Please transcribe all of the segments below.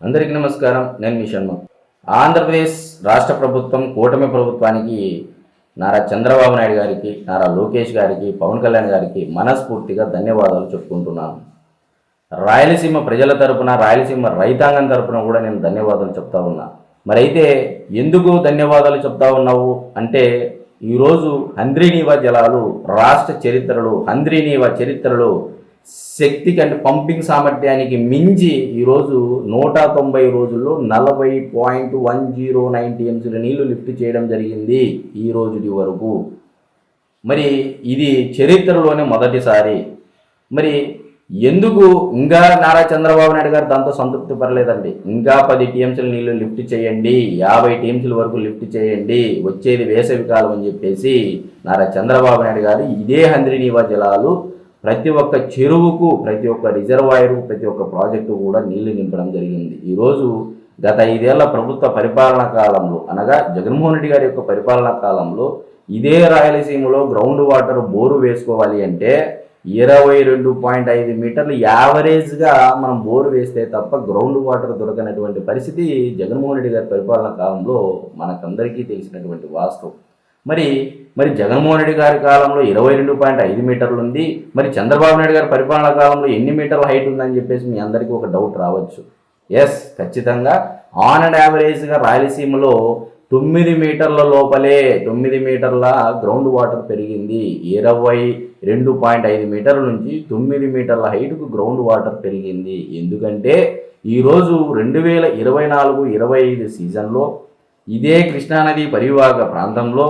అందరికీ నమస్కారం. నేను మీ షణ్మ. ఆంధ్రప్రదేశ్ రాష్ట్ర ప్రభుత్వం కూటమి ప్రభుత్వానికి నారా చంద్రబాబు నాయుడు గారికి, నారా లోకేష్ గారికి, పవన్ కళ్యాణ్ గారికి మనస్ఫూర్తిగా ధన్యవాదాలు చెప్పుకుంటున్నాను. రాయలసీమ ప్రజల తరపున, రాయలసీమ రైతాంగం తరపున కూడా నేను ధన్యవాదాలు చెప్తా ఉన్నా. మరి అయితే ఎందుకు ధన్యవాదాలు చెప్తా ఉన్నావు అంటే, ఈరోజు హంద్రీనీవా జలాలు రాష్ట్ర చరిత్రలో, హంద్రీనీవా చరిత్రలో శక్తి కంటే పంపింగ్ సామర్థ్యానికి మించి ఈరోజు 190 రోజుల్లో 40.1090 టీఎంసీల నీళ్లు లిఫ్ట్ చేయడం జరిగింది ఈ రోజుటి వరకు. మరి ఇది చరిత్రలోనే మొదటిసారి. మరి ఎందుకు ఇంకా నారా చంద్రబాబు నాయుడు గారు దాంతో సంతృప్తి పడలేదండి. ఇంకా 10 టీఎంసీల నీళ్లు లిఫ్ట్ చేయండి, 50 టీఎంసీల వరకు లిఫ్ట్ చేయండి, వచ్చేది వేసవి కాలం అని చెప్పేసి నారా చంద్రబాబు నాయుడు గారు ఇదే హంద్రీనీవా జలాలు ప్రతి ఒక్క చెరువుకు, ప్రతి ఒక్క రిజర్వాయరు, ప్రతి ఒక్క ప్రాజెక్టు కూడా నీళ్లు నింపడం జరిగింది. ఈరోజు గత 5 ఏళ్ల ప్రభుత్వ పరిపాలనా కాలంలో, అనగా జగన్మోహన్ రెడ్డి గారి యొక్క పరిపాలనా కాలంలో ఇదే రాయలసీమలో గ్రౌండ్ వాటర్ బోరు వేసుకోవాలి అంటే 22.5 మీటర్లు యావరేజ్గా మనం బోరు వేస్తే తప్ప గ్రౌండ్ వాటర్ దొరకనటువంటి పరిస్థితి జగన్మోహన్ రెడ్డి గారి పరిపాలనా కాలంలో మనకందరికీ తెలిసినటువంటి వాస్తవం. మరి జగన్మోహన్ రెడ్డి గారి కాలంలో 22.5 మీటర్లు ఉంది. మరి చంద్రబాబు నాయుడు గారి పరిపాలనా కాలంలో ఎన్ని మీటర్ల హైట్ ఉందని చెప్పేసి మీ అందరికీ ఒక డౌట్ రావచ్చు. ఎస్, ఖచ్చితంగా ఆన్ అండ్ యావరేజ్గా రాయలసీమలో 9 మీటర్ల లోపలే 9 మీటర్ల గ్రౌండ్ వాటర్ పెరిగింది. 22.5 మీటర్ల నుంచి 9 మీటర్ల హైట్కు గ్రౌండ్ వాటర్ పెరిగింది. ఎందుకంటే ఈరోజు 2024-25 సీజన్లో ఇదే కృష్ణానది పరివాహక ప్రాంతంలో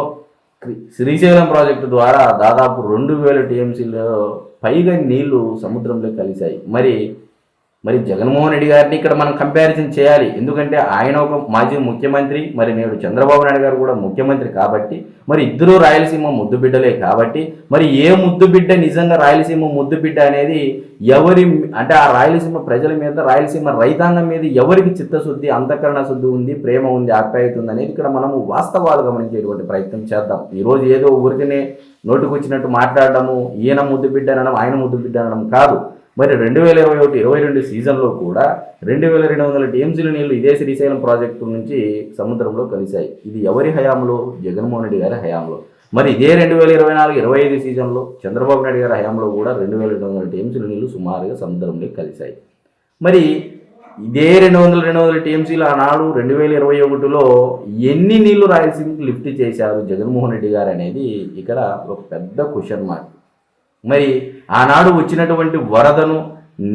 శ్రీశైలం ప్రాజెక్టు ద్వారా దాదాపు 2000 టీఎంసీల పైగా నీళ్లు సముద్రంలో కలిశాయి. మరి జగన్మోహన్ రెడ్డి గారిని ఇక్కడ మనం కంపారిజన్ చేయాలి. ఎందుకంటే ఆయన ఒక మాజీ ముఖ్యమంత్రి, మరి నేడు చంద్రబాబు నాయుడు గారు కూడా ముఖ్యమంత్రి కాబట్టి, మరి ఇద్దరు రాయలసీమ ముద్దు బిడ్డలే కాబట్టి, మరి ఏ ముద్దు బిడ్డ నిజంగా రాయలసీమ ముద్దు బిడ్డ అనేది ఎవరి అంటే ఆ రాయలసీమ ప్రజల మీద, రాయలసీమ రైతాంగం మీద ఎవరికి చిత్తశుద్ధి, అంతఃకరణ శుద్ధి ఉంది, ప్రేమ ఉంది, ఆప్యాయత ఉంది అనేది ఇక్కడ మనము వాస్తవాలు గమనించేటువంటి ప్రయత్నం చేద్దాం. ఈరోజు ఏదో ఊరికనే నోటుకొచ్చినట్టు మాట్లాడడము, ఈయన ముద్దు బిడ్డ అనడం, ఆయన ముద్దు బిడ్డ అనడం కాదు. మరి 2021-22 సీజన్లో కూడా 2200 టీఎంసీల నీళ్లు ఇదే శ్రీశైలం ప్రాజెక్టు నుంచి సముద్రంలో కలిశాయి. ఇది ఎవరి హయాంలో? జగన్మోహన్ రెడ్డి గారి హయాంలో. మరి ఇదే 2024-25 సీజన్లో చంద్రబాబు నాయుడు గారి హయాంలో కూడా 2200 టీఎంసీల నీళ్లు సుమారుగా సముద్రంలో కలిశాయి. మరి ఇదే 200 టీఎంసీలు ఆనాడు 2021లో ఎన్ని నీళ్లు రాయలసీమకి లిఫ్ట్ చేశారు జగన్మోహన్ రెడ్డి గారు అనేది ఇక్కడ ఒక పెద్ద క్వశ్చన్ మార్క్. మరి ఆనాడు వచ్చినటువంటి వరదను,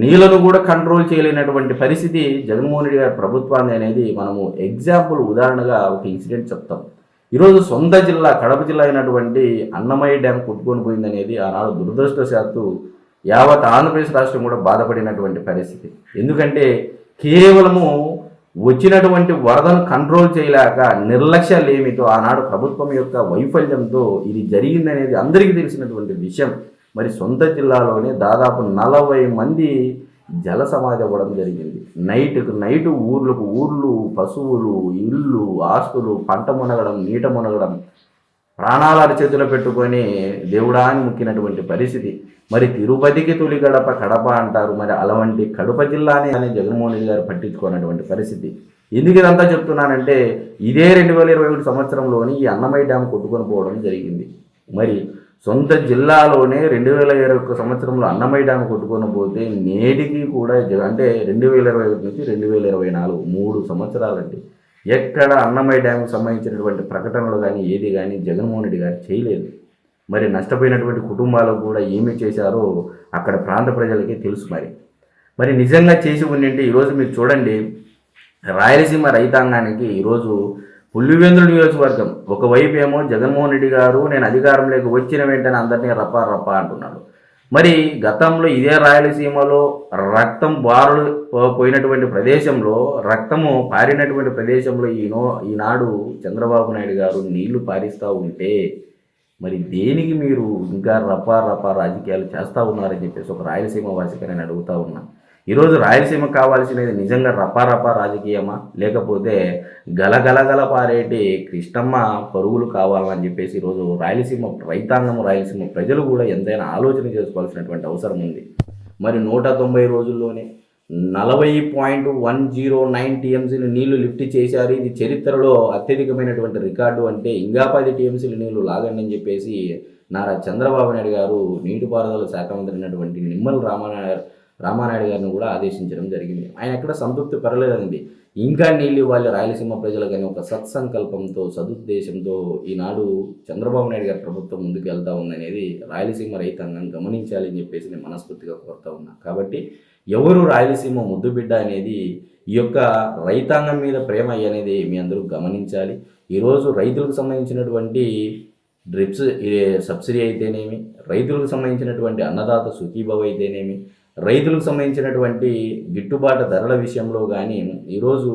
నీళ్లను కూడా కంట్రోల్ చేయలేనటువంటి పరిస్థితి జగన్మోహన్ రెడ్డి గారి ప్రభుత్వాన్ని అనేది మనము ఉదాహరణగా ఒక ఇన్సిడెంట్ చెప్తాం. ఈరోజు సొంత జిల్లా కడప జిల్లా అయినటువంటి అన్నమయ్య డ్యామ్ కొట్టుకొని పోయిందనేది ఆనాడు దురదృష్టవశాత్తు యావత్ ఆంధ్రప్రదేశ్ రాష్ట్రం కూడా బాధపడినటువంటి పరిస్థితి. ఎందుకంటే కేవలము వచ్చినటువంటి వరదను కంట్రోల్ చేయలేక నిర్లక్ష్యాలేమితో ఆనాడు ప్రభుత్వం యొక్క వైఫల్యంతో ఇది జరిగిందనేది అందరికీ తెలిసినటువంటి విషయం. మరి సొంత జిల్లాలోనే దాదాపు 40 మంది జల సమాధి అవ్వడం జరిగింది. నైట్ ఊర్లు, పశువులు, ఇళ్ళు, ఆస్తులు, పంట మునగడం, నీట మునగడం, ప్రాణాల అరచేతులు పెట్టుకొని దేవుడా అని ముక్కినటువంటి పరిస్థితి. మరి తిరుపతికి తొలి గడప కడప అంటారు. మరి అలాంటి కడప జిల్లానే అనే జగన్మోహన్ రెడ్డి గారు పట్టించుకున్నటువంటి పరిస్థితి. ఎందుకు ఇదంతా చెప్తున్నానంటే ఇదే 2021 సంవత్సరంలోని ఈ అన్నమయ్య డ్యామ్ కొట్టుకొని పోవడం జరిగింది. మరి సొంత జిల్లాలోనే 2021 సంవత్సరంలో అన్నమయ్య డ్యామ్ కొట్టుకొని పోతే నేటికి కూడా అంటే 2021 నుంచి 2024 3 సంవత్సరాలండి. ఎక్కడ అన్నమయ్య డ్యామ్కి సంబంధించినటువంటి ప్రకటనలు కానీ ఏది కానీ జగన్మోహన్ రెడ్డి గారు చేయలేదు. మరి నష్టపోయినటువంటి కుటుంబాలకు కూడా ఏమి చేశారో అక్కడ ప్రాంత ప్రజలకే తెలుసు. మరి నిజంగా చేసి ఉండింటే ఈరోజు మీరు చూడండి, రాయలసీమ రైతాంగానికి ఈరోజు పులివెందుల నియోజకవర్గం ఒకవైపు ఏమో జగన్మోహన్ రెడ్డి గారు నేను అధికారంలోకి వచ్చిన వెంటనే అందరినీ రప్పా అంటున్నాడు. మరి గతంలో ఇదే రాయలసీమలో రక్తం బారులు పోయినటువంటి ప్రదేశంలో, రక్తము పారినటువంటి ప్రదేశంలో ఈనాడు చంద్రబాబు నాయుడు గారు నీళ్లు పారిస్తూ ఉంటే మరి దేనికి మీరు ఇంకా రప్పా రాజకీయాలు చేస్తూ ఉన్నారని చెప్పేసి ఒక రాయలసీమ వాసిగా నేను అడుగుతూ ఉన్నా. ఈరోజు రాయలసీమ కావాల్సినది నిజంగా రపా రాజకీయమా, లేకపోతే గలగల పారేటి కృష్ణమ్మ పరుగులు కావాలని చెప్పేసి ఈరోజు రాయలసీమ రైతాంగం, రాయలసీమ ప్రజలు కూడా ఎంతైనా ఆలోచన చేసుకోవాల్సినటువంటి అవసరం ఉంది. మరి 190 రోజుల్లోనే 40.109 టీఎంసీలు నీళ్లు లిఫ్ట్ చేశారు. ఇది చరిత్రలో అత్యధికమైనటువంటి రికార్డు. అంటే ఇంకా 10 టీఎంసీలు నీళ్లు లాగండి అని చెప్పేసి నారా చంద్రబాబు నాయుడు గారు నీటిపారుదల శాఖ మంత్రి అయినటువంటి నిమ్మల రామానాయుడు గారిని కూడా ఆదేశించడం జరిగింది. ఆయన ఎక్కడ సంతృప్తి పడలేదండి. ఇంకా నీళ్ళు ఇవ్వాలి రాయలసీమ ప్రజలకని ఒక సత్సంకల్పంతో సదుద్దేశంతో ఈనాడు చంద్రబాబు నాయుడు గారి ప్రభుత్వం ముందుకు వెళ్తా ఉందనేది రాయలసీమ రైతాంగం గమనించాలి అని చెప్పేసి నేను మనస్ఫూర్తిగా కోరుతా ఉన్నా. కాబట్టి ఎవరు రాయలసీమ ముద్దుబిడ్డ అనేది ఈ యొక్క రైతాంగం మీద ప్రేమ అనేది మీ అందరూ గమనించాలి. ఈరోజు రైతులకు సంబంధించినటువంటి డ్రిప్స్ సబ్సిడీ అయితేనేమి, రైతులకు సంబంధించినటువంటి అన్నదాత సుఖీభవ అయితేనేమి, రైతులకు సంబంధించినటువంటి గిట్టుబాటు ధరల విషయంలో కానీ, ఈరోజు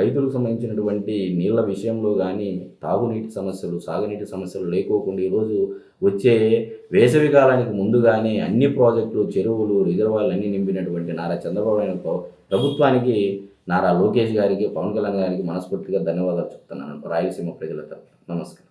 రైతులకు సంబంధించినటువంటి నీళ్ళ విషయంలో కానీ తాగునీటి సమస్యలు, సాగునీటి సమస్యలు లేకోకుండా ఈరోజు వచ్చే వేసవి కాలానికి ముందుగానే అన్ని ప్రాజెక్టులు, చెరువులు, రిజర్వాయర్లు అన్నీ నింపినటువంటి నారా చంద్రబాబు నాయుడు ప్రభుత్వానికి, నారా లోకేష్ గారికి, పవన్ కళ్యాణ్ గారికి మనస్ఫూర్తిగా ధన్యవాదాలు చెప్తున్నాను రాయలసీమ ప్రజల తరఫున. నమస్కారం.